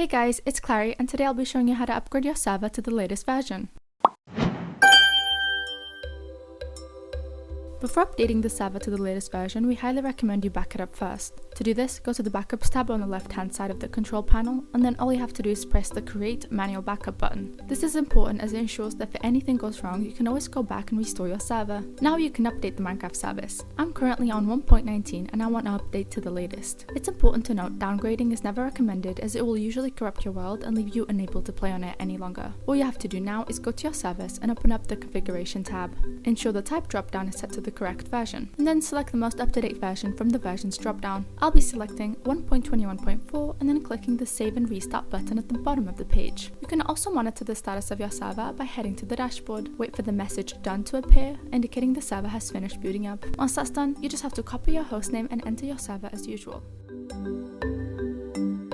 Hey guys, it's Clary and today I'll be showing you how to upgrade your server to the latest version. Before updating the server to the latest version, we highly recommend you back it up first. To do this, go to the Backups tab on the left hand side of the control panel, and then all you have to do is press the Create Manual Backup button. This is important as it ensures that if anything goes wrong, you can always go back and restore your server. Now you can update the Minecraft service. I'm currently on 1.19 and I want to update to the latest. It's important to note downgrading is never recommended as it will usually corrupt your world and leave you unable to play on it any longer. All you have to do now is go to your service and open up the Configuration tab. Ensure the type dropdown is set to the correct version, and then select the most up-to-date version from the versions dropdown. I'll be selecting 1.21.4 and then clicking the Save and Restart button at the bottom of the page. You can also monitor the status of your server by heading to the dashboard. Wait for the message Done to appear, indicating the server has finished booting up. Once that's done, you just have to copy your hostname and enter your server as usual.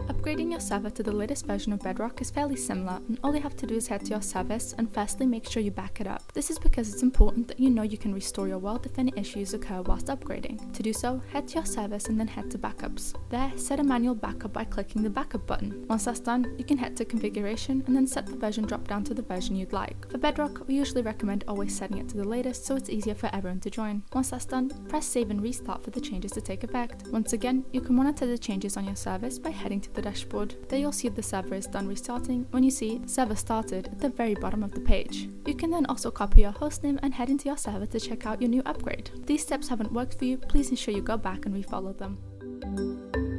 Upgrading your server to the latest version of Bedrock is fairly similar, and all you have to do is head to your service and firstly make sure you back it up. This is because it's important that you know you can restore your world if any issues occur whilst upgrading. To do so, head to your service and then head to Backups. There, set a manual backup by clicking the Backup button. Once that's done, you can head to Configuration and then set the version drop down to the version you'd like. For Bedrock, we usually recommend always setting it to the latest so it's easier for everyone to join. Once that's done, press Save and Restart for the changes to take effect. Once again, you can monitor the changes on your service by heading to the dashboard. There you'll see the server is done restarting when you see Server Started at the very bottom of the page. You can then also copy your hostname and head into your server to check out your new upgrade. If these steps haven't worked for you, please ensure you go back and refollow them.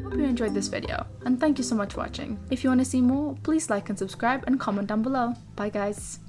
Hope you enjoyed this video, and thank you so much for watching. If you want to see more, please like and subscribe and comment down below. Bye guys!